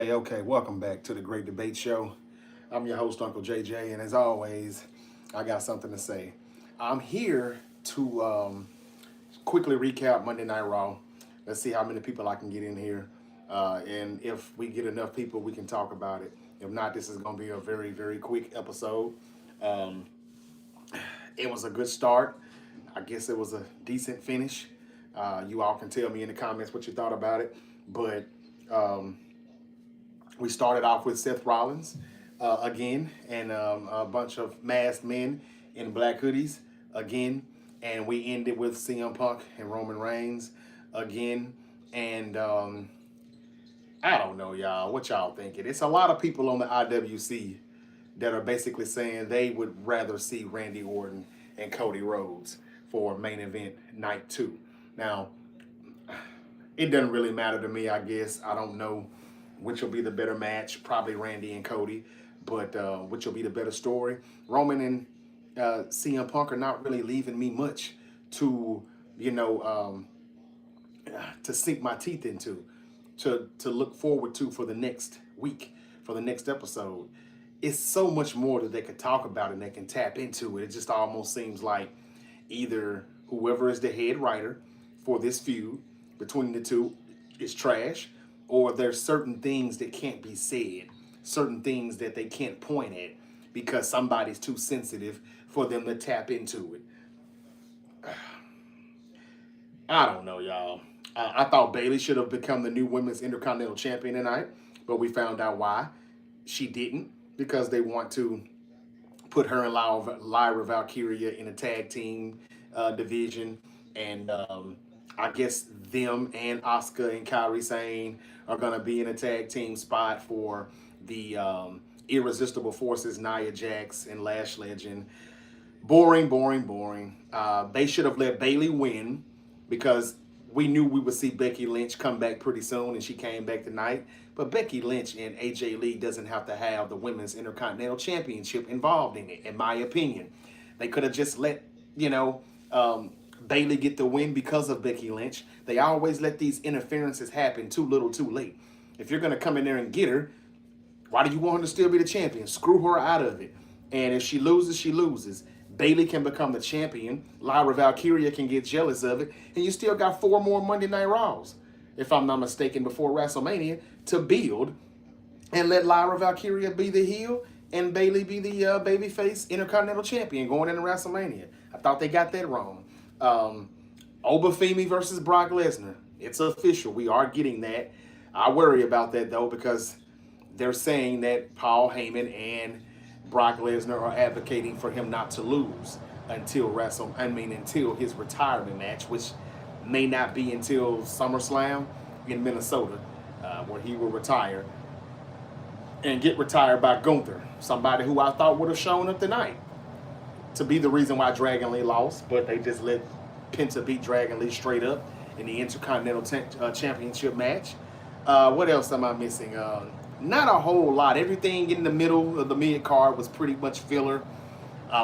Okay, welcome back to the Great Debate Show. I'm your host, Uncle JJ, and as always, I got something to say. I'm here to quickly recap Monday Night Raw. Let's see how many people I can get in here. And if we get enough people, we can talk about it. If not, this is going to be a very, very quick episode. Um, it was a good start. I guess it was a decent finish. You all can tell me in the comments what you thought about it. But um, we started off with Seth Rollins again, and a bunch of masked men in black hoodies again, and we ended with CM Punk and Roman Reigns again, and I don't know, y'all. What y'all thinking? It's a lot of people on the IWC that are basically saying they would rather see Randy Orton and Cody Rhodes for main event night two. Now, it doesn't really matter to me, I guess. I don't know which will be the better match. Probably Randy and Cody, but which will be the better story. Roman and CM Punk are not really leaving me much to, you know, to sink my teeth into, to look forward to for the next week, for the next episode. It's so much more that they could talk about and they can tap into it. It just almost seems like either whoever is the head writer for this feud between the two is trash, or there's certain things that can't be said, certain things that they can't point at because somebody's too sensitive for them to tap into it. I don't know, y'all. I thought Bayley should have become the new women's intercontinental champion tonight, but we found out why she didn't, because they want to put her and Lyra Valkyria in a tag team division, and I guess them and Asuka and Kairi Sane are gonna be in a tag team spot for the Irresistible Forces, Nia Jax and Lash Legend. Boring, boring, boring. They should have let Bayley win because we knew we would see Becky Lynch come back pretty soon, and she came back tonight. But Becky Lynch and AJ Lee doesn't have to have the Women's Intercontinental Championship involved in it, in my opinion. They could have just let, you know, Bayley get the win because of Becky Lynch. They always let these interferences happen too little too late. If you're going to come in there and get her, why do you want her to still be the champion? Screw her out of it. And if she loses, she loses. Bayley can become the champion. Lyra Valkyria can get jealous of it. And you still got 4 more Monday Night Raws, if I'm not mistaken, before WrestleMania to build, and let Lyra Valkyria be the heel and Bayley be the babyface Intercontinental Champion going into WrestleMania. I thought they got that wrong. Obafemi versus Brock Lesnar. It's official. We are getting that. I worry about that, though, because they're saying that Paul Heyman and Brock Lesnar are advocating for him not to lose until his retirement match, which may not be until SummerSlam in Minnesota, where he will retire and get retired by Gunther, somebody who I thought would have shown up tonight to be the reason why Dragon Lee lost, but they just let Penta beat Dragon Lee straight up in the Intercontinental Championship match. What else am I missing? Not a whole lot. Everything in the middle of the mid card was pretty much filler.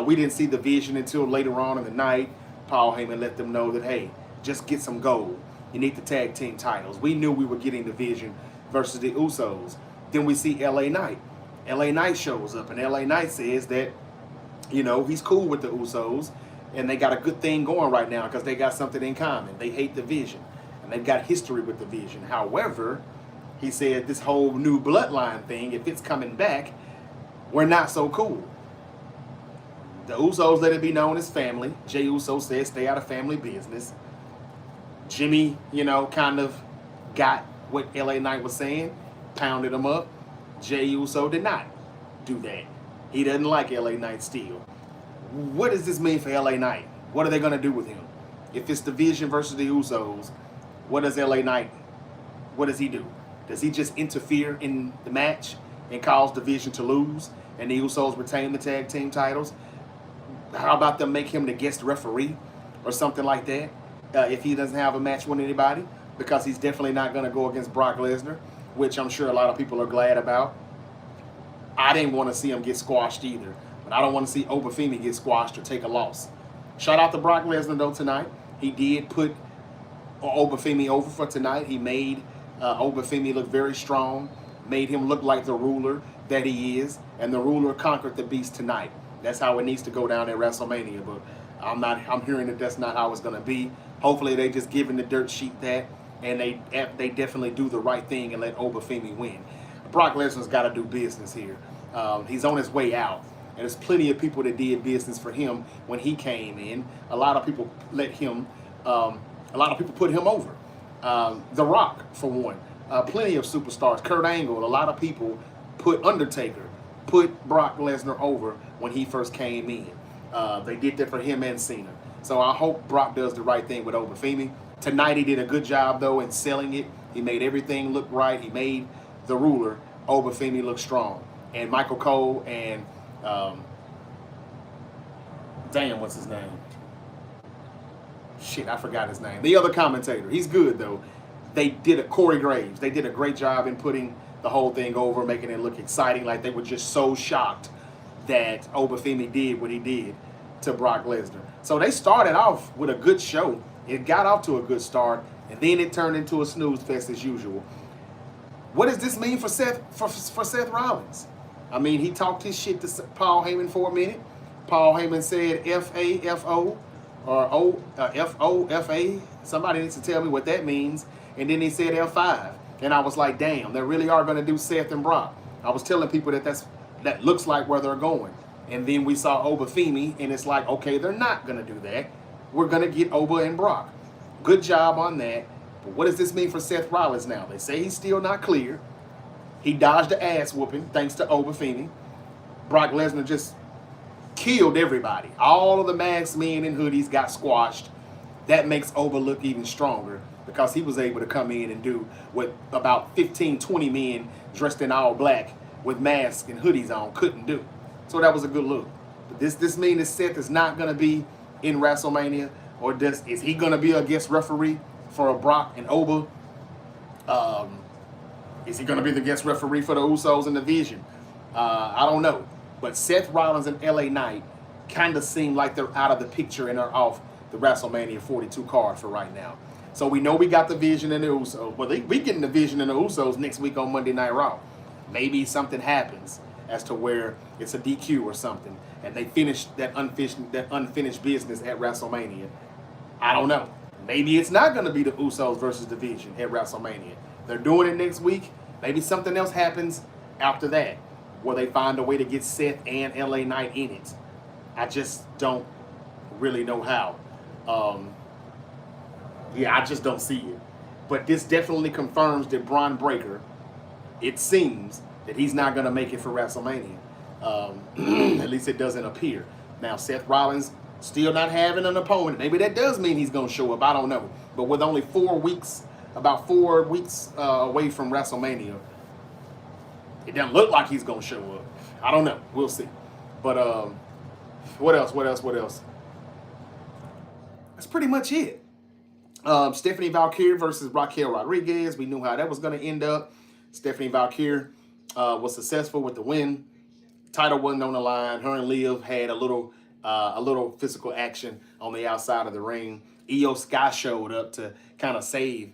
We didn't see the Vision until later on in the night. Paul Heyman let them know that, hey, just get some gold. You need the tag team titles. We knew we were getting the Vision versus the Usos. Then we see LA Knight. LA Knight shows up, and LA Knight says that, you know, he's cool with the Usos, and they got a good thing going right now because they got something in common. They hate the Vision, and they've got history with the Vision. However, he said this whole new bloodline thing, if it's coming back, we're not so cool. The Usos let it be known as family. Jey Uso said stay out of family business. Jimmy, you know, kind of got what LA Knight was saying, pounded him up. Jey Uso did not do that. He doesn't like LA Knight still. What does this mean for LA Knight? What are they going to do with him? If it's the Vision versus the Usos, what does LA Knight, what does he do? Does he just interfere in the match and cause the Vision to lose and the Usos retain the tag team titles? How about them make him the guest referee or something like that if he doesn't have a match with anybody? Because he's definitely not going to go against Brock Lesnar, which I'm sure a lot of people are glad about. I didn't want to see him get squashed either, but I don't want to see Obafemi get squashed or take a loss. Shout out to Brock Lesnar, though, tonight. He did put Obafemi over for tonight. He made Obafemi look very strong, made him look like the ruler that he is, and the ruler conquered the beast tonight. That's how it needs to go down at WrestleMania, but I'm hearing that that's not how it's going to be. Hopefully they just giving the dirt sheet that, and they definitely do the right thing and let Obafemi win. Brock Lesnar's got to do business here. He's on his way out. And there's plenty of people that did business for him when he came in. A lot of people let him, a lot of people put him over. The Rock, for one. Plenty of superstars. Kurt Angle, a lot of people put Brock Lesnar over when he first came in. They did that for him and Cena. So I hope Brock does the right thing with Obafemi. Tonight he did a good job, though, in selling it. He made everything look right. He made the ruler, Obafemi, look strong. And Michael Cole and damn, what's his name? Shit, I forgot his name. The other commentator. He's good, though. Corey Graves. They did a great job in putting the whole thing over, making it look exciting, like they were just so shocked that Obafemi did what he did to Brock Lesnar. So they started off with a good show. It got off to a good start, and then it turned into a snooze fest as usual. What does this mean for Seth Rollins? I mean, he talked his shit to Paul Heyman for a minute. Paul Heyman said F-A-F-O or O-F-O-F-A. Somebody needs to tell me what that means. And then he said F5. And I was like, damn, they really are going to do Seth and Brock. I was telling people that looks like where they're going. And then we saw Obafemi, and it's like, okay, they're not going to do that. We're going to get Oba and Brock. Good job on that. But what does this mean for Seth Rollins now? They say he's still not clear. He dodged the ass whooping thanks to Obafemi. Brock Lesnar just killed everybody. All of the masked men and hoodies got squashed. That makes Oba look even stronger because he was able to come in and do what about 15, 20 men dressed in all black with masks and hoodies on couldn't do. So that was a good look. But this means that Seth is not going to be in WrestleMania, or is he going to be a guest referee for a Brock and Oba? Is he going to be the guest referee for the Usos in the Vision? I don't know. But Seth Rollins and LA Knight kind of seem like they're out of the picture and are off the WrestleMania 42 card for right now. So we know we got the Vision and the Usos. Well, we getting the Vision and the Usos next week on Monday Night Raw. Maybe something happens as to where it's a DQ or something, and they finish that unfinished business at WrestleMania. I don't know. Maybe it's not going to be the Usos versus the Vision at WrestleMania. They're doing it next week. Maybe something else happens after that, where they find a way to get Seth and LA Knight in it. I just don't really know how. I just don't see it. But this definitely confirms that Braun Breaker, it seems, that he's not going to make it for WrestleMania. At least it doesn't appear. Now, Seth Rollins still not having an opponent. Maybe that does mean he's going to show up. I don't know. But with only about 4 weeks away from WrestleMania, it doesn't look like he's going to show up. I don't know. We'll see. But what else? That's pretty much it. Stephanie Valkyrie versus Raquel Rodriguez. We knew how that was going to end up. Stephanie Valkyrie was successful with the win. Title wasn't on the line. Her and Liv had a little physical action on the outside of the ring. Io Sky showed up to kind of save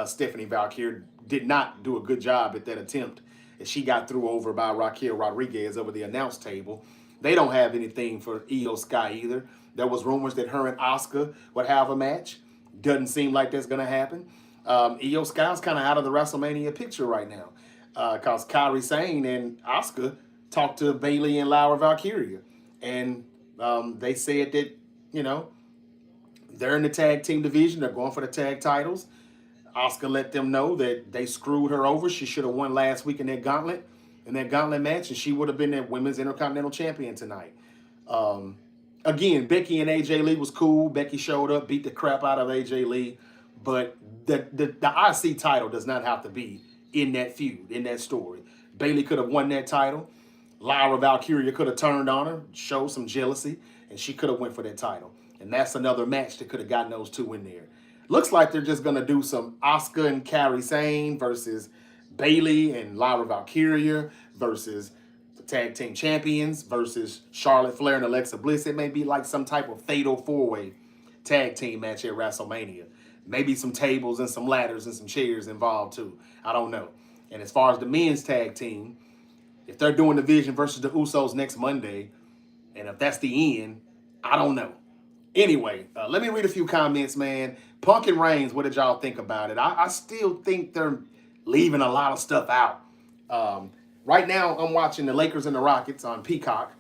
Stephanie Valkyrie. Did not do a good job at that attempt, and she got through over by Raquel Rodriguez over the announce table. They don't have anything for Io Sky either. There was rumors that her and Asuka would have a match. Doesn't seem like that's going to happen. Io Sky's kind of out of the WrestleMania picture right now because Kairi Sane and Asuka talked to Bayley and Laura Valkyria. And they said that, they're in the tag team division. They're going for the tag titles. Asuka let them know that they screwed her over. She should have won last week in that gauntlet match, and she would have been that Women's Intercontinental Champion tonight. Again, Becky and AJ Lee was cool. Becky showed up, beat the crap out of AJ Lee. But the IC title does not have to be in that feud, in that story. Bayley could have won that title. Lyra Valkyria could have turned on her, showed some jealousy, and she could have went for that title. And that's another match that could have gotten those two in there. Looks like they're just going to do some Asuka and Kairi Sane versus Bayley and Lyra Valkyria versus the tag team champions versus Charlotte Flair and Alexa Bliss. It may be like some type of fatal four-way tag team match at WrestleMania. Maybe some tables and some ladders and some chairs involved too. I don't know. And as far as the men's tag team, if they're doing the Vision versus the Usos next Monday, and if that's the end, I don't know. Anyway, let me read a few comments, man. Punk and Reigns, what did y'all think about it? I still think they're leaving a lot of stuff out. Right now, I'm watching the Lakers and the Rockets on Peacock.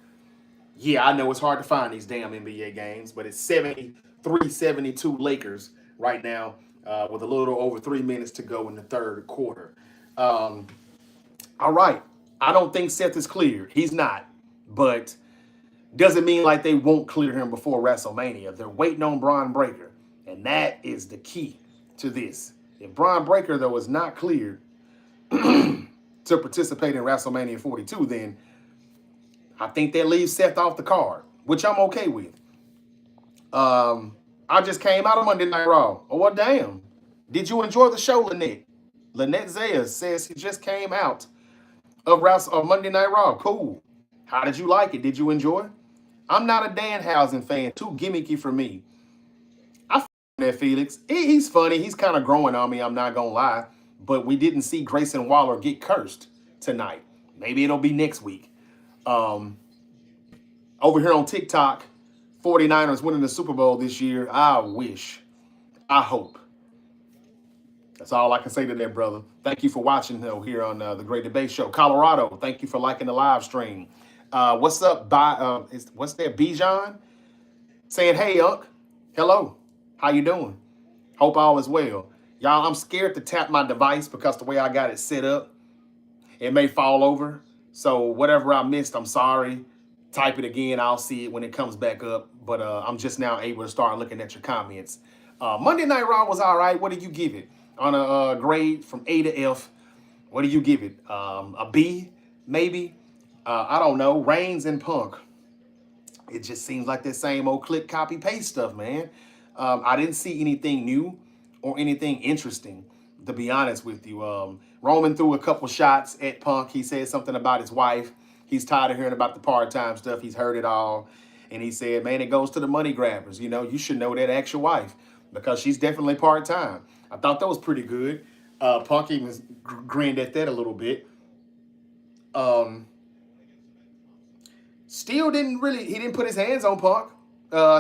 Yeah, I know it's hard to find these damn NBA games, but it's 73-72 Lakers right now with a little over 3 minutes to go in the third quarter. All right. I don't think Seth is cleared. He's not. But doesn't mean like they won't clear him before WrestleMania. They're waiting on Braun Breaker. And that is the key to this. If Braun Breaker, though, is not cleared to participate in WrestleMania 42, then I think that leaves Seth off the card, which I'm okay with. I just came out of Monday Night Raw. Oh, well, damn. Did you enjoy the show, Lynette? Lynette Zayas says he just came out of Monday Night Raw. Cool. How did you like it? Did you enjoy it? I'm not a Danhausen fan. Too gimmicky for me. I f that Felix. He's funny. He's kind of growing on me. I'm not going to lie. But we didn't see Grayson Waller get cursed tonight. Maybe it'll be next week. Over here on TikTok, 49ers winning the Super Bowl this year. I wish. I hope. That's all I can say to that, brother. Thank you for watching though, here on the Great Debate Show. Colorado, thank you for liking the live stream. What's up, what's that, Bijan? Saying, hey, Unc. Hello. How you doing? Hope all is well. Y'all, I'm scared to tap my device because the way I got it set up, it may fall over. So whatever I missed, I'm sorry. Type it again. I'll see it when it comes back up. But I'm just now able to start looking at your comments. Monday Night Raw was all right. What do you give it? On a grade from A to F, what do you give it? A B, maybe? I don't know. Reigns and Punk. It just seems like that same old click, copy, paste stuff, man. I didn't see anything new or anything interesting, to be honest with you. Roman threw a couple shots at Punk. He said something about his wife. He's tired of hearing about the part-time stuff. He's heard it all. And he said, man, it goes to the money grabbers. You know, you should know that, ask your wife, because she's definitely part-time. I thought that was pretty good. Punk even grinned at that a little bit. Still he didn't put his hands on Punk.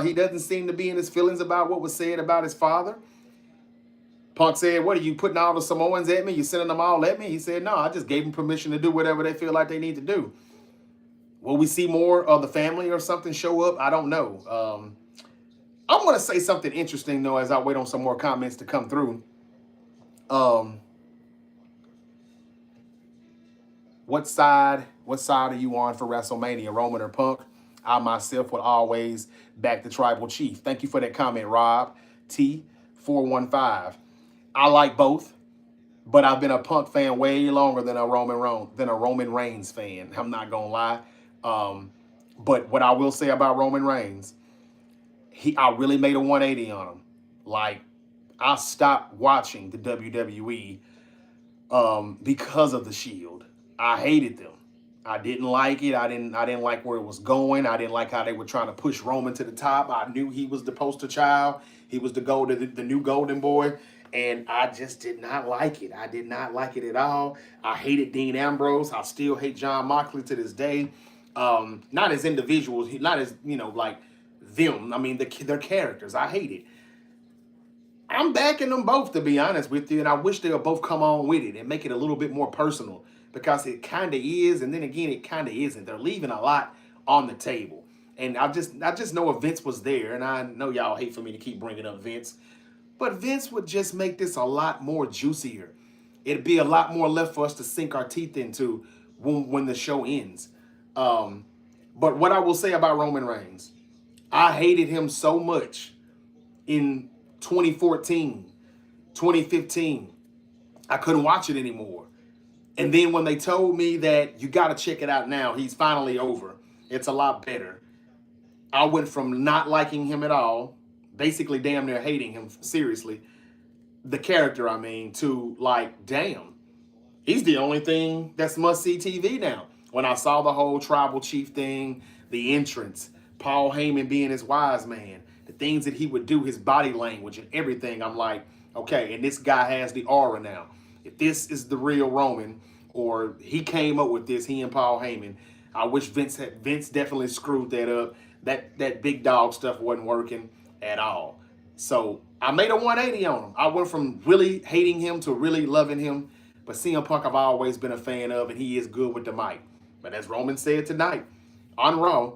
He doesn't seem to be in his feelings about what was said about his father. Punk said, what, are you putting all the Samoans at me? You sending them all at me? He said, no, I just gave them permission to do whatever they feel like they need to do. Will we see more of the family or something show up? I don't know. I want to say something interesting, though, as I wait on some more comments to come through. What side are you on for WrestleMania, Roman or Punk? I myself would always back the Tribal Chief. Thank you for that comment, Rob T415. I like both, but I've been a Punk fan way longer than a Roman Reigns fan. I'm not gonna lie. But what I will say about Roman Reigns, I really made a 180 on him. Like, I stopped watching the WWE because of the Shield. I hated them. I didn't like it. I didn't like where it was going. I didn't like how they were trying to push Roman to the top. I knew he was the poster child. He was the new golden boy. And I just did not like it. I did not like it at all. I hated Dean Ambrose. I still hate Jon Moxley to this day. Not as individuals, not as, like them. I mean, their characters. I hate it. I'm backing them both, to be honest with you. And I wish they would both come on with it and make it a little bit more personal. Because it kind of is, and then again, it kind of isn't. They're leaving a lot on the table. And I just know if Vince was there, and I know y'all hate for me to keep bringing up Vince, but Vince would just make this a lot more juicier. It'd be a lot more left for us to sink our teeth into when the show ends. But what I will say about Roman Reigns, I hated him so much in 2014, 2015. I couldn't watch it anymore. And then when they told me that you got to check it out now, he's finally over, it's a lot better, I went from not liking him at all, basically damn near hating him, seriously, the character, I mean, to like, damn, he's the only thing that's must-see TV now. When I saw the whole Tribal Chief thing, the entrance, Paul Heyman being his wise man, the things that he would do, his body language and everything, I'm like, okay, and this guy has the aura now. if this is the real Roman, or he came up with this, he and Paul Heyman. I wish Vince definitely screwed that up. That big dog stuff wasn't working at all. So I made a 180 on him. I went from really hating him to really loving him. But CM Punk I've always been a fan of, and he is good with the mic. But as Roman said tonight on Raw,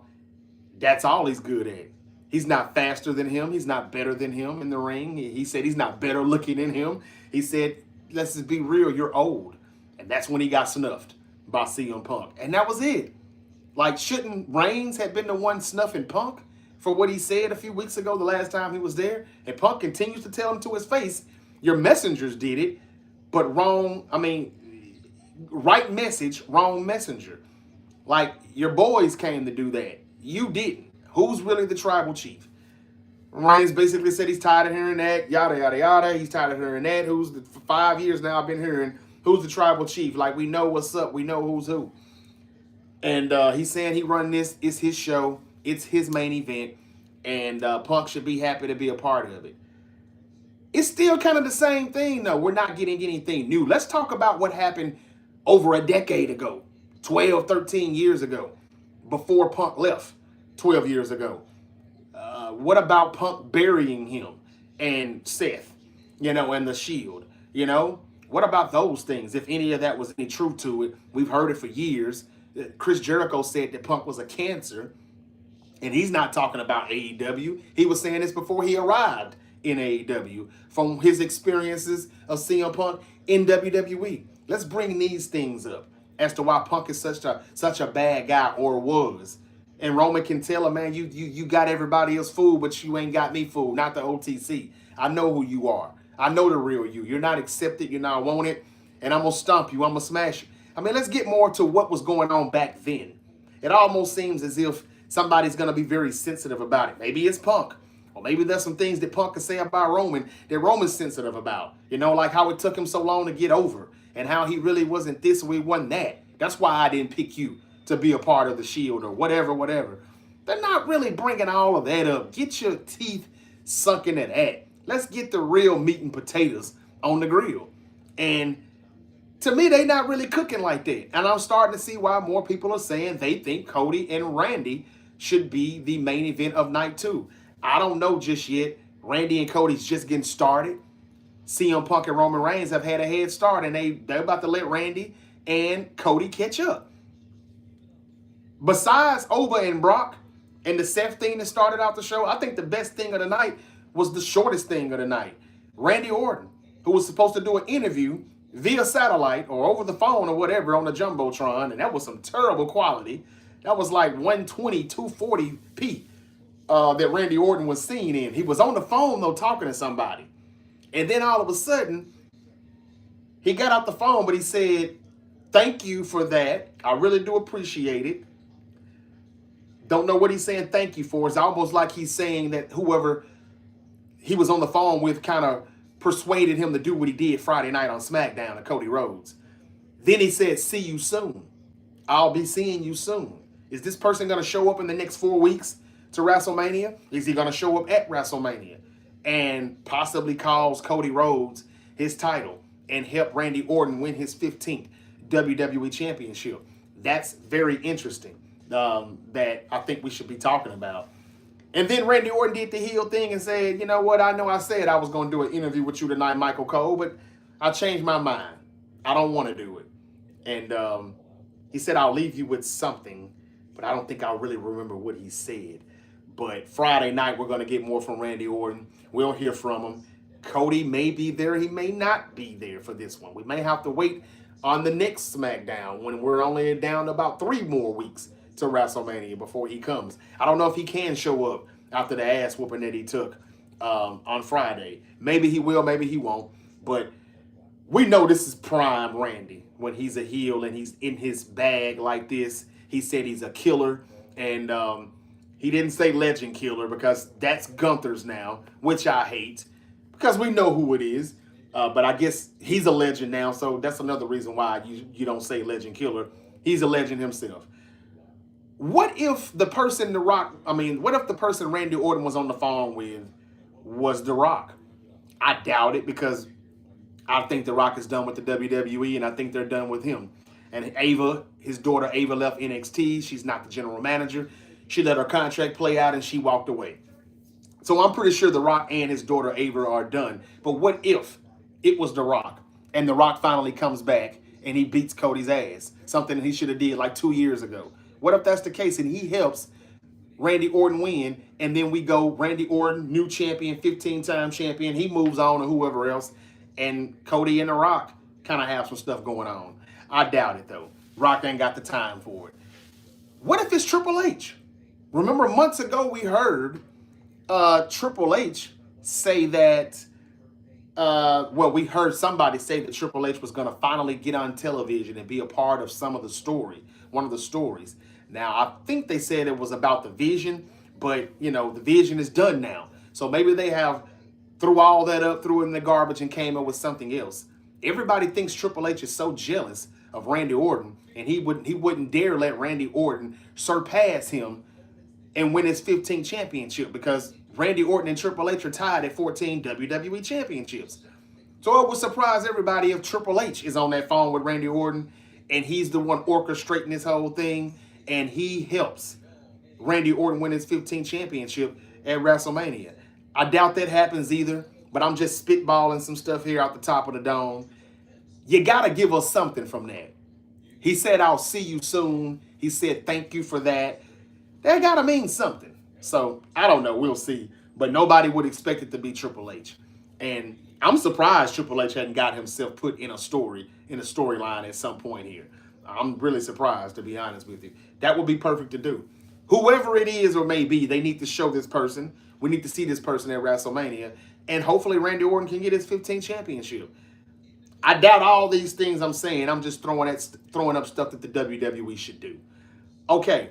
that's all he's good at. He's not faster than him. He's not better than him in the ring. He said he's not better looking than him. He said, let's just be real, you're old. And that's when he got snuffed by CM Punk. And that was it. Like, shouldn't Reigns have been the one snuffing Punk for what he said a few weeks ago, the last time he was there? And Punk continues to tell him to his face, your messengers did it, but right message, wrong messenger. Like, your boys came to do that. You didn't. Who's really the tribal chief? Reigns basically said he's tired of hearing that, yada, yada, yada. He's tired of hearing that. For 5 years now I've been hearing, who's the tribal chief? Like, we know what's up. We know who's who. And he's saying he run this. It's his show. It's his main event. And Punk should be happy to be a part of it. It's still kind of the same thing, though. We're not getting anything new. Let's talk about what happened over a decade ago, 12, 13 years ago, before Punk left 12 years ago. What about Punk burying him and Seth, and the Shield, What about those things? If any of that was any truth to it, we've heard it for years. Chris Jericho said that Punk was a cancer, and he's not talking about AEW. He was saying this before he arrived in AEW from his experiences of CM Punk in WWE. Let's bring these things up as to why Punk is such a bad guy, or was. And Roman can tell him, man, you got everybody else fooled, but you ain't got me fooled, not the OTC. I know who you are. I know the real you. You're not accepted. You're not wanted. And I'm going to stomp you. I'm going to smash you. Let's get more to what was going on back then. It almost seems as if somebody's going to be very sensitive about it. Maybe it's Punk. Or maybe there's some things that Punk can say about Roman that Roman's sensitive about. Like how it took him so long to get over. And how he really wasn't this or he wasn't that. That's why I didn't pick you to be a part of the Shield or whatever. They're not really bringing all of that up. Get your teeth sunk into that. Let's get the real meat and potatoes on the grill. And to me, they not really cooking like that. And I'm starting to see why more people are saying they think Cody and Randy should be the main event of night 2. I don't know just yet. Randy and Cody's just getting started. CM Punk and Roman Reigns have had a head start, and they're about to let Randy and Cody catch up. Besides Oba and Brock and the Seth thing that started out the show, I think the best thing of the night was the shortest thing of the night. Randy Orton, who was supposed to do an interview via satellite or over the phone or whatever on the Jumbotron, and that was some terrible quality. That was like 120, 240p that Randy Orton was seen in. He was on the phone, though, talking to somebody. And then all of a sudden, he got out the phone, but he said, thank you for that. I really do appreciate it. Don't know what he's saying thank you for. It's almost like he's saying that whoever he was on the phone with kind of persuaded him to do what he did Friday night on SmackDown to Cody Rhodes. Then he said, see you soon. I'll be seeing you soon. Is this person going to show up in the next 4 weeks to WrestleMania? Is he going to show up at WrestleMania and possibly cause Cody Rhodes his title and help Randy Orton win his 15th WWE Championship? That's very interesting. That I think we should be talking about. And then Randy Orton did the heel thing and said, you know what, I know I said I was going to do an interview with you tonight, Michael Cole, but I changed my mind. I don't want to do it. And he said, I'll leave you with something, but I don't think I'll really remember what he said. But Friday night, we're going to get more from Randy Orton. We'll hear from him. Cody may be there. He may not be there for this one. We may have to wait on the next SmackDown when we're only down to about 3 more weeks to WrestleMania before he comes. I don't know if he can show up after the ass whooping that he took on Friday. Maybe he will, maybe he won't. But we know this is prime Randy when he's a heel and he's in his bag like this. He said he's a killer, and he didn't say legend killer because that's Gunther's now, which I hate because we know who it is. But I guess he's a legend now, so that's another reason why you don't say legend killer. He's a legend himself. What if the person what if the person Randy Orton was on the phone with was The Rock? I doubt it because I think The Rock is done with the WWE, and I think they're done with him. And Ava, his daughter Ava, left NXT. She's not the general manager. She let her contract play out, and she walked away. So I'm pretty sure The Rock and his daughter Ava are done. But what if it was The Rock, and The Rock finally comes back and he beats Cody's ass? Something that he should have did like 2 years ago. What if that's the case and he helps Randy Orton win, and then we go Randy Orton, new champion, 15-time champion. He moves on to whoever else, and Cody and The Rock kind of have some stuff going on. I doubt it, though. Rock ain't got the time for it. What if it's Triple H? Remember months ago we heard Triple H say that, we heard somebody say that Triple H was going to finally get on television and be a part of some of the story, one of the stories. Now, I think they said it was about the vision, but, the vision is done now. So maybe they have threw all that up, threw it in the garbage, and came up with something else. Everybody thinks Triple H is so jealous of Randy Orton, and he wouldn't dare let Randy Orton surpass him and win his 15th championship, because Randy Orton and Triple H are tied at 14 WWE championships. So it would surprise everybody if Triple H is on that phone with Randy Orton and he's the one orchestrating this whole thing, and he helps Randy Orton win his 15th championship at WrestleMania. I doubt that happens either, but I'm just spitballing some stuff here out the top of the dome. You got to give us something from that. He said, "I'll see you soon." He said, "Thank you for that." That got to mean something. So, I don't know. We'll see. But nobody would expect it to be Triple H. And I'm surprised Triple H hadn't got himself put in a storyline at some point here. I'm really surprised, to be honest with you. That would be perfect to do. Whoever it is or may be, they need to show this person. We need to see this person at WrestleMania. And hopefully Randy Orton can get his 15th championship. I doubt all these things I'm saying. I'm just throwing up stuff that the WWE should do. Okay.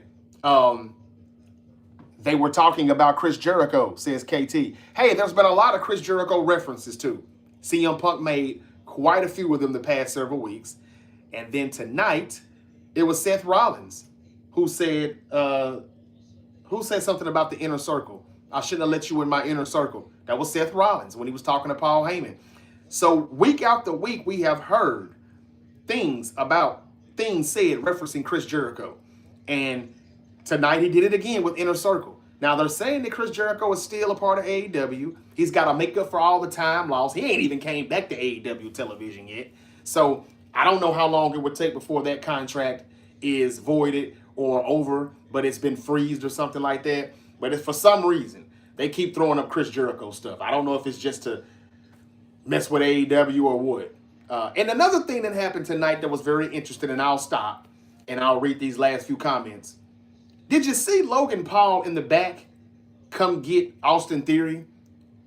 They were talking about Chris Jericho, says KT. Hey, there's been a lot of Chris Jericho references too. CM Punk made quite a few of them the past several weeks. And then tonight, it was Seth Rollins who said something about the inner circle. I shouldn't have let you in my inner circle. That was Seth Rollins when he was talking to Paul Heyman. So week after week, we have heard things said referencing Chris Jericho. And tonight he did it again with Inner Circle. Now they're saying that Chris Jericho is still a part of AEW. He's got to make up for all the time lost. He ain't even came back to AEW television yet. So I don't know how long it would take before that contract is voided or over, but it's been freezed or something like that. But if for some reason they keep throwing up Chris Jericho stuff, I don't know if it's just to mess with AEW or what. And another thing that happened tonight that was very interesting, and I'll stop and I'll read these last few comments. Did you see Logan Paul in the back come get Austin Theory?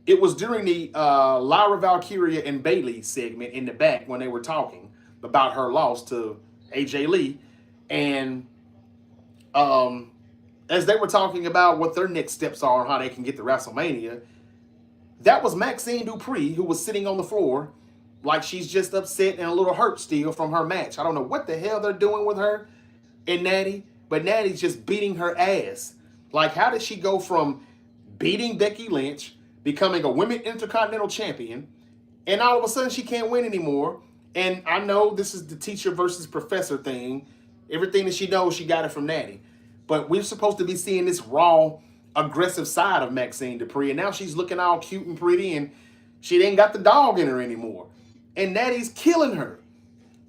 It was during the Lyra Valkyria and Bayley segment in the back when they were talking about her loss to AJ Lee. And as they were talking about what their next steps are and how they can get to WrestleMania, that was Maxine Dupree, who was sitting on the floor like she's just upset and a little hurt still from her match. I don't know what the hell they're doing with her and Natty, but Natty's just beating her ass. Like, how did she go from beating Becky Lynch, becoming a Women's Intercontinental Champion, and all of a sudden she can't win anymore? And I know this is the teacher versus professor thing. Everything that she knows, she got it from Natty. But we're supposed to be seeing this raw, aggressive side of Maxine Dupree, and now she's looking all cute and pretty, and she ain't got the dog in her anymore. And Natty's killing her.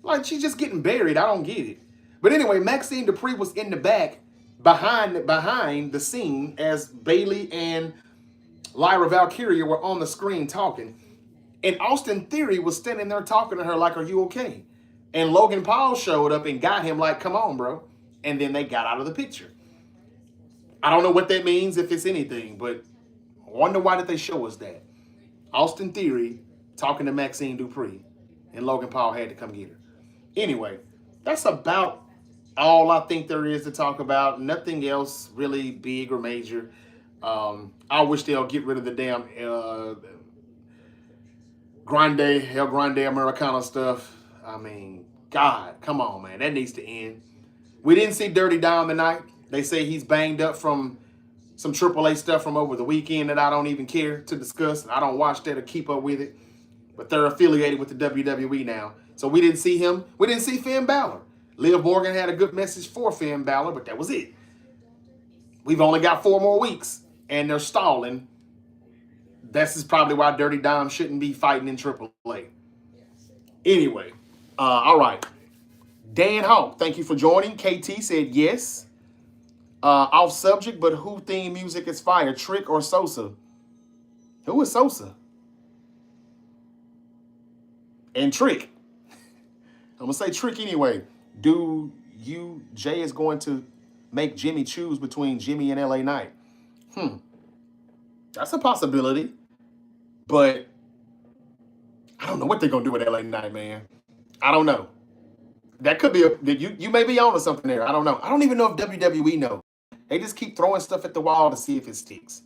Like, she's just getting buried. I don't get it. But anyway, Maxine Dupree was in the back behind the scene as Bayley and Lyra Valkyria were on the screen talking. And Austin Theory was standing there talking to her like, "Are you okay?" And Logan Paul showed up and got him like, "Come on, bro." And then they got out of the picture. I don't know what that means, if it's anything, but I wonder why did they show us that. Austin Theory talking to Maxine Dupree, and Logan Paul had to come get her. Anyway, that's about all I think there is to talk about. Nothing else really big or major. I wish they'll get rid of the damn El Grande Americana stuff. I mean, God, come on, man. That needs to end. We didn't see Dirty Dom tonight. They say he's banged up from some AAA stuff from over the weekend that I don't even care to discuss. I don't watch that or keep up with it. but they're affiliated with the WWE now. So we didn't see him. We didn't see Finn Balor. Liv Morgan had a good message for Finn Balor, but that was it. We've only got 4 more weeks, and they're stalling. This is probably why Dirty Dom shouldn't be fighting in AAA. Anyway, all right. Dan Hawk, thank you for joining. KT said yes. Off subject, but who theme music is fire? Trick or Sosa? Who is Sosa? And Trick. I'm going to say Trick anyway. Jay is going to make Jimmy choose between Jimmy and LA Knight. That's a possibility. But I don't know what they're going to do with LA Knight, man. I don't know. That could be you may be onto something there. I don't know. I don't even know if WWE knows. They just keep throwing stuff at the wall to see if it sticks.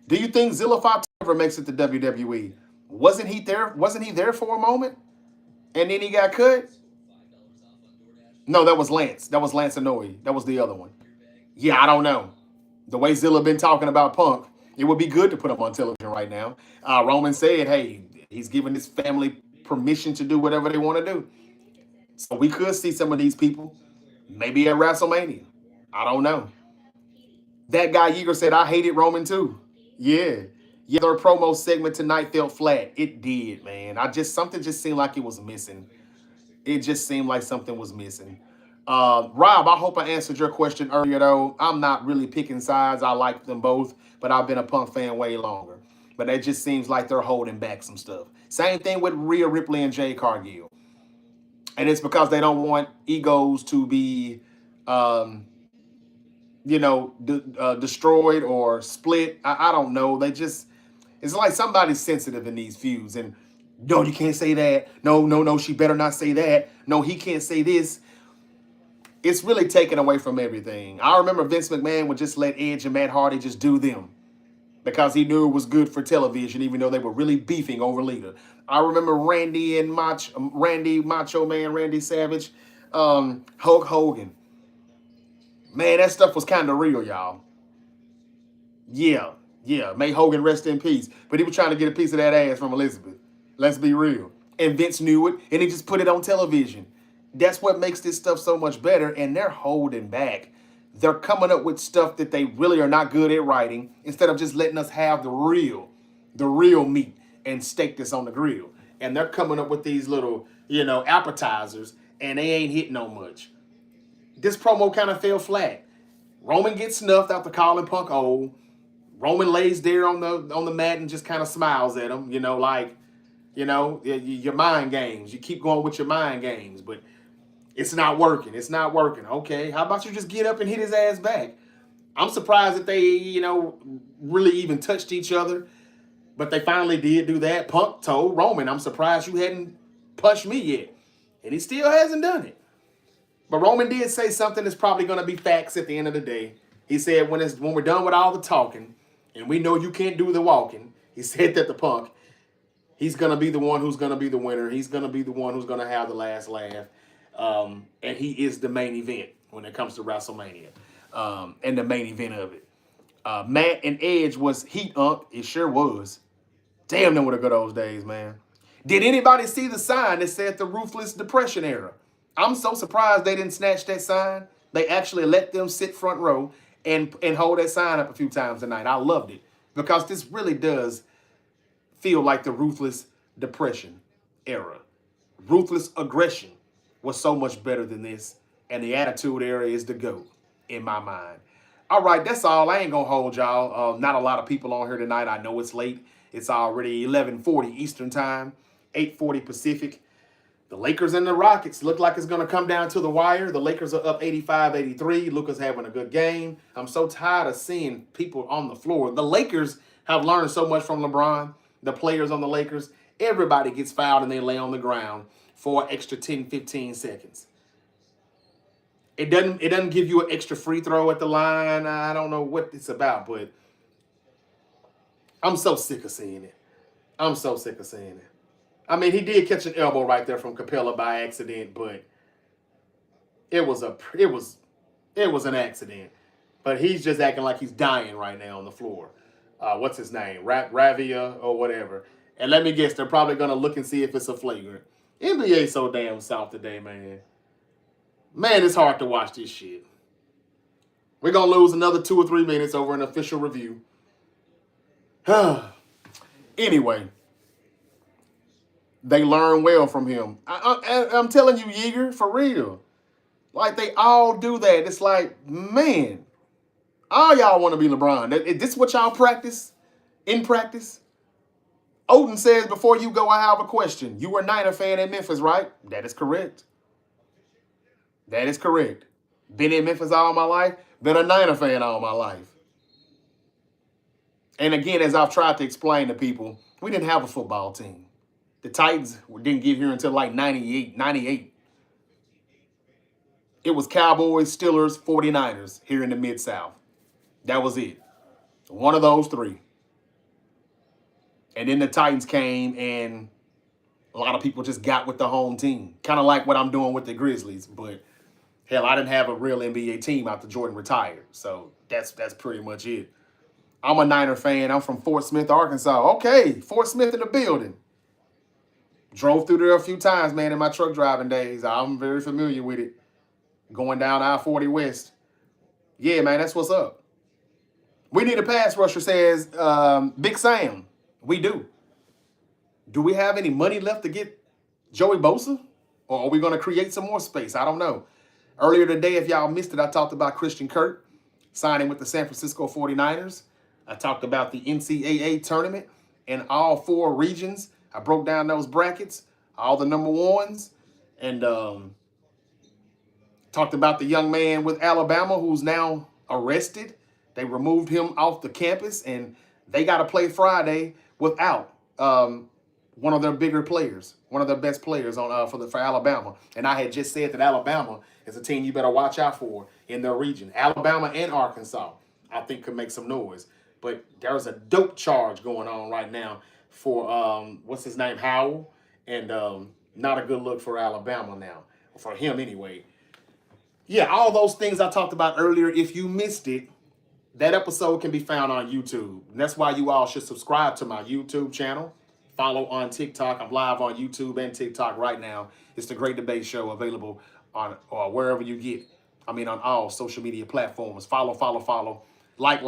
Do you think Zilla ever makes it to WWE? Wasn't he there for a moment? And then he got cut? No, that was Lance. That was Lance Anoa'i. That was the other one. Yeah, I don't know. The way Zilla been talking about Punk, it would be good to put him on television right now. Roman said, hey, he's giving his family permission to do whatever they want to do. So we could see some of these people maybe at WrestleMania. I don't know. That guy Yeager said, I hated Roman too. Yeah. Their promo segment tonight felt flat. It did, man. Something just seemed like it was missing. It just seemed like something was missing. Rob, I hope I answered your question earlier, though. I'm not really picking sides. I like them both, but I've been a Punk fan way longer. But it just seems like they're holding back some stuff. Same thing with Rhea Ripley and Jade Cargill. And it's because they don't want egos to be, destroyed or split. I don't know. It's like somebody's sensitive in these feuds. And no, you can't say that. No, she better not say that. No, he can't say this. It's really taken away from everything. I remember Vince McMahon would just let Edge and Matt Hardy just do them because he knew it was good for television, even though they were really beefing over Lita. I remember Randy Macho Man, Randy Savage, Hulk Hogan. Man, that stuff was kind of real, y'all. Yeah. May Hogan rest in peace. But he was trying to get a piece of that ass from Elizabeth. Let's be real. And Vince knew it, and he just put it on television. That's what makes this stuff so much better, and they're holding back. They're coming up with stuff that they really are not good at writing instead of just letting us have the real meat and steak that's on the grill. And they're coming up with these little, appetizers, and they ain't hitting on much. This promo kind of fell flat. Roman gets snuffed after calling Punk old. Roman lays there on the mat and just kind of smiles at him, your mind games. You keep going with your mind games, but it's not working. It's not working. Okay, how about you just get up and hit his ass back? I'm surprised that they, really even touched each other, but they finally did do that. Punk told Roman, I'm surprised you hadn't punched me yet, and he still hasn't done it. But Roman did say something that's probably going to be facts at the end of the day. He said when we're done with all the talking, and we know you can't do the walking, he said that the Punk, he's going to be the one who's going to be the winner. He's going to be the one who's going to have the last laugh. And he is the main event when it comes to WrestleMania. And the main event of it. Matt and Edge was heat up. It sure was. Damn, them were the good old days, man. Did anybody see the sign that said the Ruthless Depression era? I'm so surprised they didn't snatch that sign. They actually let them sit front row and hold that sign up a few times tonight. I loved it because this really does feel like the Ruthless Depression era. Ruthless Aggression was so much better than this, and the Attitude Era is the GOAT in my mind. All right, that's all. I ain't gonna hold y'all. Not a lot of people on here tonight. I know it's late. It's already 11:40 Eastern Time, 8:40 Pacific. The Lakers and the Rockets look like it's going to come down to the wire. The Lakers are up 85-83. Luka's having a good game. I'm so tired of seeing people on the floor. The Lakers have learned so much from LeBron. The players on the Lakers, everybody gets fouled and they lay on the ground for an extra 10, 15 seconds. It doesn't give you an extra free throw at the line. I don't know what it's about, but I'm so sick of seeing it. I'm so sick of seeing it. I mean, he did catch an elbow right there from Capella by accident, but it was an accident. But he's just acting like he's dying right now on the floor. What's his name? Ravia or whatever. And let me guess, they're probably going to look and see if it's a flagrant. NBA so damn soft today, man. Man, it's hard to watch this shit. We're going to lose another 2 or 3 minutes over an official review. Anyway, they learn well from him. I'm telling you, Yeager, for real. Like, they all do that. It's like, man, all y'all want to be LeBron. Is this what y'all practice? In practice? Odin says, before you go, I have a question. You were a Niner fan in Memphis, right? That is correct. That is correct. Been in Memphis all my life. Been a Niner fan all my life. And again, as I've tried to explain to people, we didn't have a football team. The Titans didn't get here until like 98. It was Cowboys, Steelers, 49ers here in the Mid-South. That was it. One of those three. And then the Titans came and a lot of people just got with the home team. Kind of like what I'm doing with the Grizzlies. But hell, I didn't have a real NBA team after Jordan retired. So that's pretty much it. I'm a Niner fan. I'm from Fort Smith, Arkansas. Okay, Fort Smith in the building. Drove through there a few times, man, in my truck driving days. I'm very familiar with it. Going down I-40 West. Yeah, man, that's what's up. We need a pass rusher, says Big Sam. We do. Do we have any money left to get Joey Bosa? Or are we going to create some more space? I don't know. Earlier today, if y'all missed it, I talked about Christian Kirk signing with the San Francisco 49ers. I talked about the NCAA tournament in all 4 regions. I broke down those brackets, all the number ones, and talked about the young man with Alabama who's now arrested. They removed him off the campus, and they got to play Friday without one of their bigger players, one of their best players on for Alabama. And I had just said that Alabama is a team you better watch out for in their region. Alabama and Arkansas, I think, could make some noise. But there's a dope charge going on right now for, what's his name, Howell. And not a good look for Alabama now, for him anyway. Yeah, all those things I talked about earlier, if you missed it, that episode can be found on YouTube. And that's why you all should subscribe to my YouTube channel. Follow on TikTok. I'm live on YouTube and TikTok right now. It's The Great Debate Show, available on wherever you get. I mean, on all social media platforms. Follow. Like.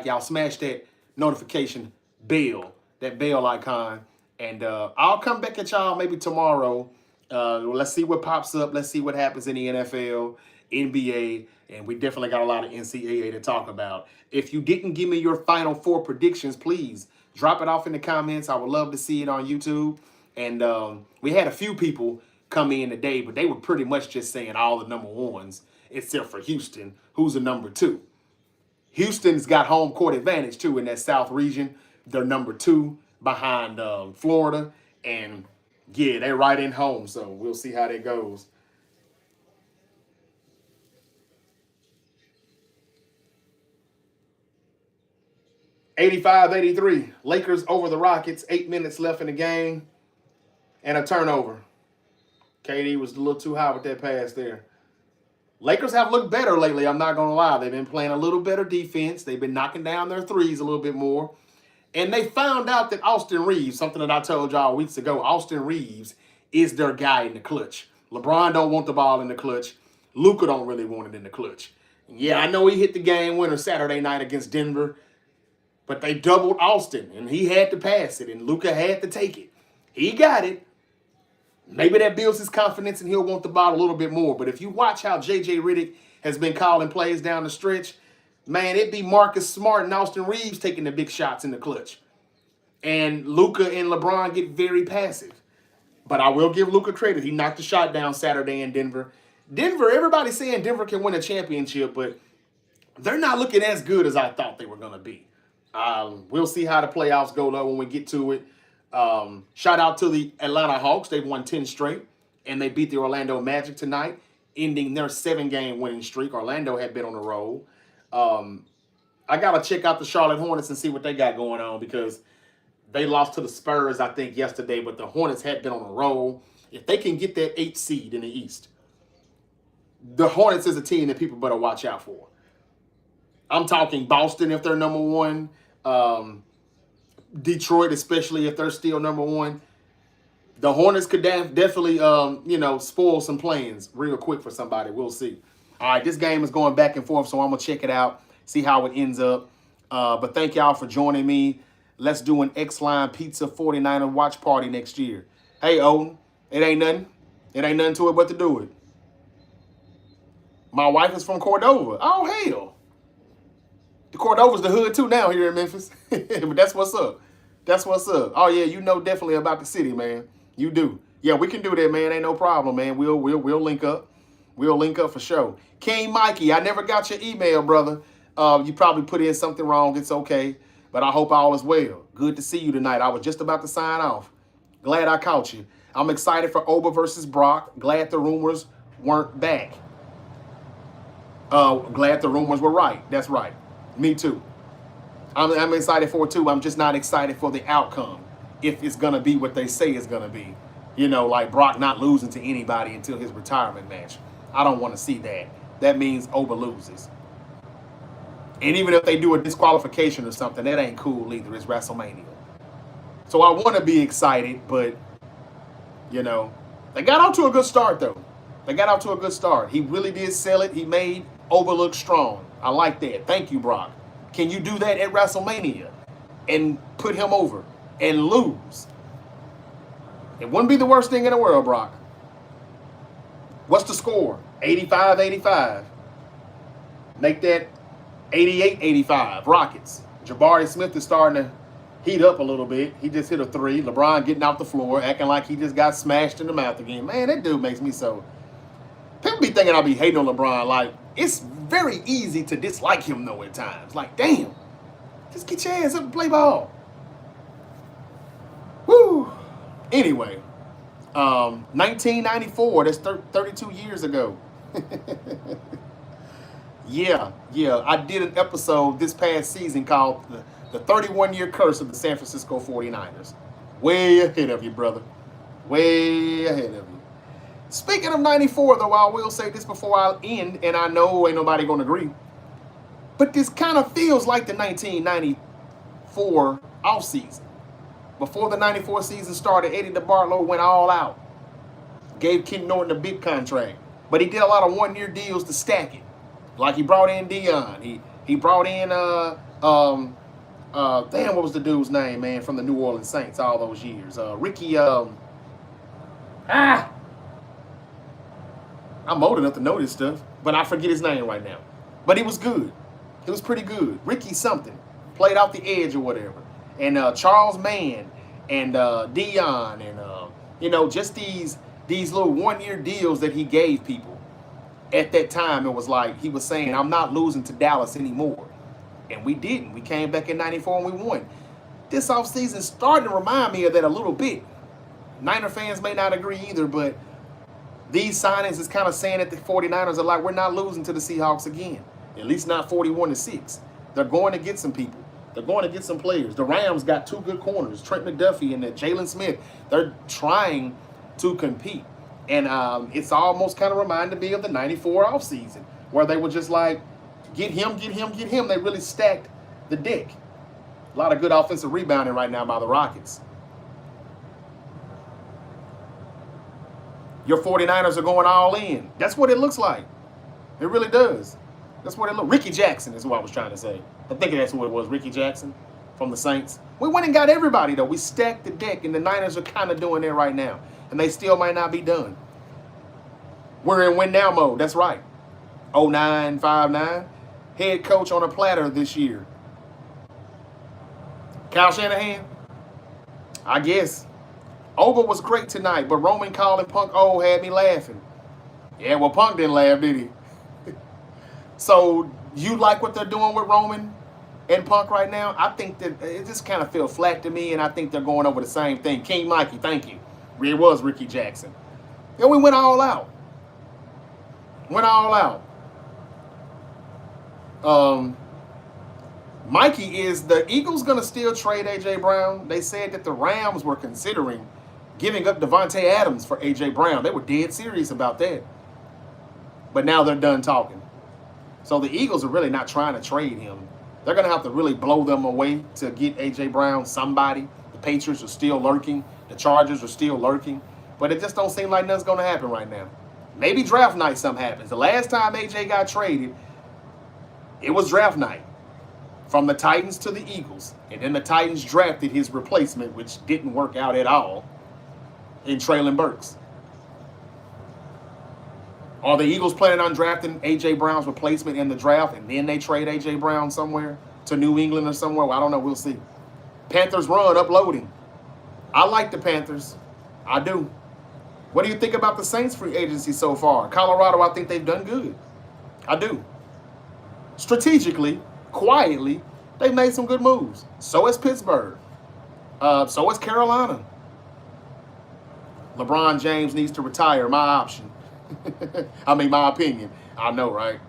Y'all smash that notification bell, that bell icon. And I'll come back at y'all maybe tomorrow. Let's see what pops up. Let's see what happens in the NFL, NBA, and we definitely got a lot of NCAA to talk about. If you didn't give me your Final 4 predictions, please drop it off in the comments. I would love to see it on YouTube. And we had a few people come in today, but they were pretty much just saying all the number ones, except for Houston, who's the number 2. Houston's got home court advantage, too, in that South region. They're number 2 behind Florida. And, yeah, they're right in home, so we'll see how that goes. $85-83. Lakers over the Rockets. 8 minutes left in the game. And a turnover. KD was a little too high with that pass there. Lakers have looked better lately, I'm not going to lie. They've been playing a little better defense. They've been knocking down their threes a little bit more. And they found out that Austin Reeves, something that I told y'all weeks ago, Austin Reeves is their guy in the clutch. LeBron don't want the ball in the clutch. Luka don't really want it in the clutch. Yeah, I know he hit the game winner Saturday night against Denver, but they doubled Austin, and he had to pass it, and Luka had to take it. He got it. Maybe that builds his confidence, and he'll want the ball a little bit more. But if you watch how J.J. Redick has been calling plays down the stretch, man, it'd be Marcus Smart and Austin Reeves taking the big shots in the clutch. And Luka and LeBron get very passive. But I will give Luka credit. He knocked the shot down Saturday in Denver. Everybody's saying Denver can win a championship, but they're not looking as good as I thought they were going to be. We'll see how the playoffs go, though, when we get to it. Shout out to the Atlanta Hawks. They've won 10 straight, and they beat the Orlando Magic tonight, ending their 7-game winning streak. Orlando had been on a roll. I got to check out the Charlotte Hornets and see what they got going on, because they lost to the Spurs, I think, yesterday, but the Hornets had been on a roll. If they can get that 8th seed in the East, the Hornets is a team that people better watch out for. I'm talking Boston if they're number 1. Detroit, especially if they're still number one. The Hornets could definitely, spoil some plans real quick for somebody. We'll see. All right, this game is going back and forth, so I'm going to check it out, see how it ends up. But thank y'all for joining me. Let's do an X-Line Pizza 49er watch party next year. Hey, Odin, it ain't nothing. It ain't nothing to it but to do it. My wife is from Cordova. Oh, hell. The Cordova's the hood, too, now here in Memphis. But that's what's up. That's what's up. Oh, yeah, you know definitely about the city, man. You do. Yeah, we can do that, man. Ain't no problem, man. We'll link up. We'll link up for sure. King Mikey, I never got your email, brother. You probably put in something wrong. It's okay. But I hope all is well. Good to see you tonight. I was just about to sign off. Glad I caught you. I'm excited for Oba versus Brock. Glad the rumors weren't back. Glad the rumors were right. That's right. Me too. I'm excited for it too. I'm just not excited for the outcome. If it's going to be what they say it's going to be. You know, like Brock not losing to anybody until his retirement match. I don't want to see that. That means Oba loses. And even if they do a disqualification or something, that ain't cool either. It's WrestleMania. So I want to be excited, but, you know, they got off to a good start, though. They got off to a good start. He really did sell it. He made Oba look strong. I like that. Thank you, Brock. Can you do that at WrestleMania and put him over and lose? It wouldn't be the worst thing in the world, Brock. What's the score? 85-85. Make that 88-85. Rockets. Jabari Smith is starting to heat up a little bit. He just hit a 3. LeBron getting off the floor, acting like he just got smashed in the mouth again. Man, that dude makes me so... People be thinking I'll be hating on LeBron. Like, it's very easy to dislike him, though, at times. Like, damn. Just get your ass up and play ball. Woo. Anyway, 1994, that's 32 years ago. Yeah. I did an episode this past season called The 31-Year Curse of the San Francisco 49ers. Way ahead of you, brother. Way ahead of you. Speaking of 94, though, I will say this before I end, and I know ain't nobody going to agree, but this kind of feels like the 1994 offseason. Before the 94 season started, Eddie DeBartolo went all out. Gave Ken Norton a big contract. But he did a lot of one-year deals to stack it. Like he brought in Dion. He brought in, damn, what was the dude's name, man, from the New Orleans Saints all those years? Ricky, I'm old enough to know this stuff, but I forget his name right now. But he was good. He was pretty good. Ricky something. Played out the edge or whatever. And Charles Mann and Dion and, just these little one-year deals that he gave people. At that time, it was like he was saying, I'm not losing to Dallas anymore. And we didn't. We came back in 94 and we won. This offseason starting to remind me of that a little bit. Niner fans may not agree either, but these signings is kind of saying that the 49ers are like, we're not losing to the Seahawks again. At least not 41-6. They're going to get some people. They're going to get some players. The Rams got 2 good corners, Trent McDuffie and Jalen Smith. They're trying to compete. And it's almost kind of reminded me of the 94 offseason, where they were just like, get him. They really stacked the deck. A lot of good offensive rebounding right now by the Rockets. Your 49ers are going all in. That's what it looks like. It really does. That's what it looks like. Ricky Jackson is what I was trying to say. I think that's who it was, Ricky Jackson from the Saints. We went and got everybody, though. We stacked the deck, and the Niners are kind of doing that right now. And they still might not be done. We're in win-now mode. That's right. 09-59. Head coach on a platter this year. Kyle Shanahan? I guess. Oba was great tonight, but Roman calling Punk old had me laughing. Yeah, well, Punk didn't laugh, did he? So, you like what they're doing with Roman and Punk right now? I think that it just kind of feels flat to me, and I think they're going over the same thing. King Mikey, thank you. It was Ricky Jackson. And we went all out. Mikey, is the Eagles going to still trade A.J. Brown? They said that the Rams were considering giving up Devontae Adams for A.J. Brown. They were dead serious about that. But now they're done talking. So the Eagles are really not trying to trade him. They're going to have to really blow them away to get A.J. Brown somebody. The Patriots are still lurking. The Chargers are still lurking. But it just don't seem like nothing's going to happen right now. Maybe draft night something happens. The last time A.J. got traded, it was draft night. From the Titans to the Eagles. And then the Titans drafted his replacement, which didn't work out at all, in Treylon Burks. Are the Eagles planning on drafting A.J. Brown's replacement in the draft and then they trade A.J. Brown somewhere to New England or somewhere? Well, I don't know. We'll see. Panthers run uploading. I like the Panthers. I do. What do you think about the Saints free agency so far? Colorado, I think they've done good. I do. Strategically, quietly, they've made some good moves. So has Pittsburgh. So has Carolina. LeBron James needs to retire. My option. I mean, my opinion. I know, right?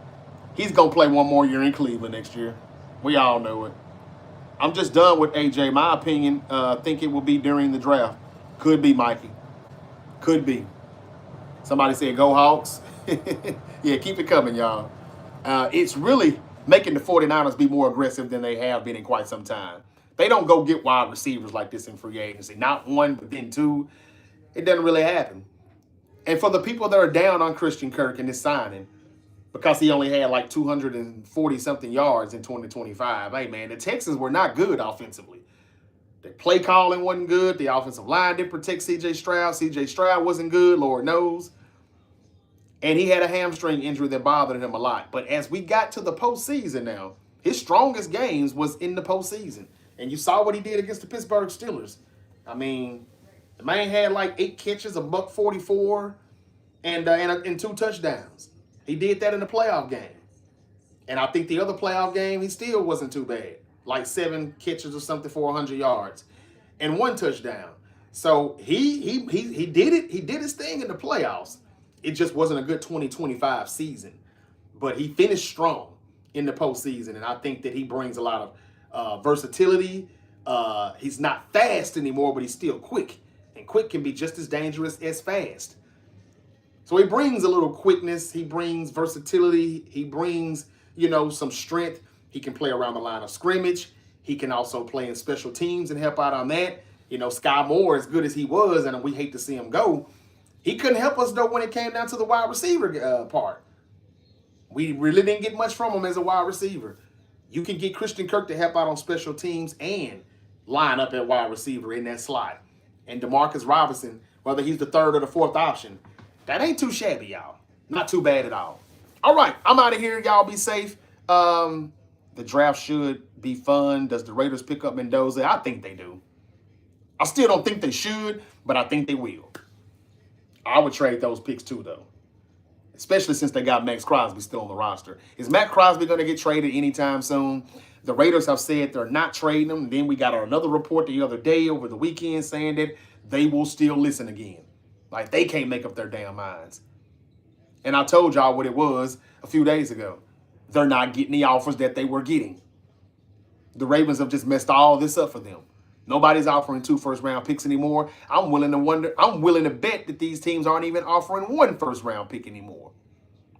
He's going to play one more year in Cleveland next year. We all know it. I'm just done with AJ. My opinion, think it will be during the draft. Could be, Mikey. Could be. Somebody said, go Hawks. Yeah, keep it coming, y'all. It's really making the 49ers be more aggressive than they have been in quite some time. They don't go get wide receivers like this in free agency. Not one, but then two. It doesn't really happen. And for the people that are down on Christian Kirk and his signing, because he only had like 240-something yards in 2025, hey, man, the Texans were not good offensively. The play calling wasn't good. The offensive line didn't protect C.J. Stroud. C.J. Stroud wasn't good, Lord knows. And he had a hamstring injury that bothered him a lot. But as we got to the postseason now, his strongest games was in the postseason. And you saw what he did against the Pittsburgh Steelers. I mean, the man had like 8 catches, $144, and 2 touchdowns. He did that in the playoff game. And I think the other playoff game, he still wasn't too bad. Like 7 catches or something for 100 yards and 1 touchdown. So he did it. He did his thing in the playoffs. It just wasn't a good 2025 season. But he finished strong in the postseason. And I think that he brings a lot of versatility. He's not fast anymore, but he's still quick. And quick can be just as dangerous as fast. So he brings a little quickness. He brings versatility. He brings, some strength. He can play around the line of scrimmage. He can also play in special teams and help out on that. Sky Moore, as good as he was, and we hate to see him go, he couldn't help us, though, when it came down to the wide receiver part. We really didn't get much from him as a wide receiver. You can get Christian Kirk to help out on special teams and line up at wide receiver in that slot. And Demarcus Robinson, whether he's the 3rd or the 4th option, that ain't too shabby, y'all. Not too bad at all. All right, I'm out of here. Y'all be safe. The draft should be fun. Does the Raiders pick up Mendoza? I think they do. I still don't think they should, but I think they will. I would trade those picks too, though. Especially since they got Max Crosby still on the roster. Is Max Crosby going to get traded anytime soon? The Raiders have said they're not trading him. Then we got another report the other day over the weekend saying that they will still listen again. Like, they can't make up their damn minds. And I told y'all what it was a few days ago. They're not getting the offers that they were getting. The Ravens have just messed all this up for them. Nobody's offering 2 first-round picks anymore. I'm willing to bet that these teams aren't even offering 1 first-round pick anymore.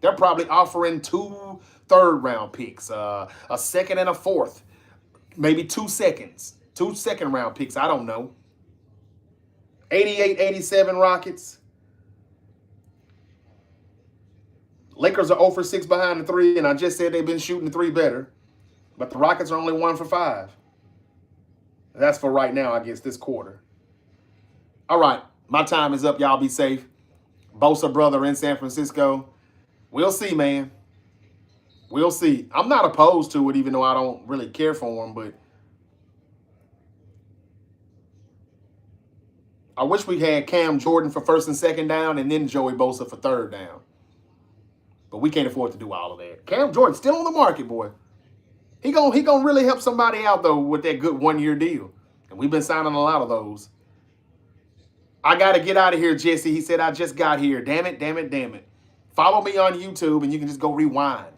They're probably offering 2 third-round picks, a 2nd and a 4th, maybe 2 seconds, 2 second-round picks. I don't know. 88-87 Rockets. Lakers are 0 for 6 behind the 3, and I just said they've been shooting the 3 better. But the Rockets are only 1 for 5. That's for right now, I guess, this quarter. All right, my time is up. Y'all be safe. Bosa brother in San Francisco. We'll see, man. We'll see. I'm not opposed to it, even though I don't really care for him, but I wish we had Cam Jordan for 1st and 2nd down and then Joey Bosa for 3rd down. But we can't afford to do all of that. Cam Jordan still on the market, boy. He gonna really help somebody out, though, with that good 1-year deal. And we've been signing a lot of those. I got to get out of here, Jesse. He said, I just got here. Damn it, damn it, damn it. Follow me on YouTube, and you can just go rewind.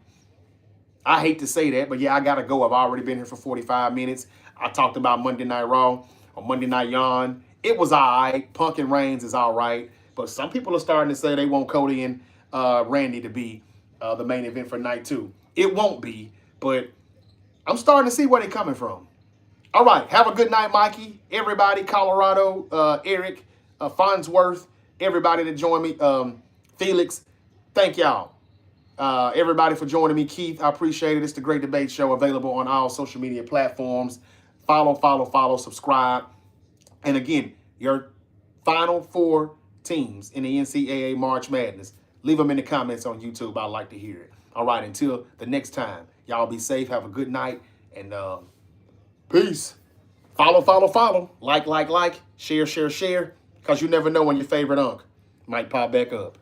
I hate to say that, but yeah, I got to go. I've already been here for 45 minutes. I talked about Monday Night Raw or Monday Night Yawn. It was all right. Punk and Reigns is all right. But some people are starting to say they want Cody and Randy to be the main event for night 2. It won't be, but I'm starting to see where they're coming from. All right. Have a good night, Mikey. Everybody, Colorado, Eric, Farnsworth, everybody that joined me. Felix, thank y'all. Everybody for joining me. Keith, I appreciate it. It's the Great Debate Show, available on all social media platforms. Follow, subscribe. And again, your final 4 teams in the NCAA March Madness, leave them in the comments on YouTube. I'd like to hear it. All right, until the next time, y'all be safe. Have a good night. And peace. Follow. Like. Share. Because you never know when your favorite unk might pop back up.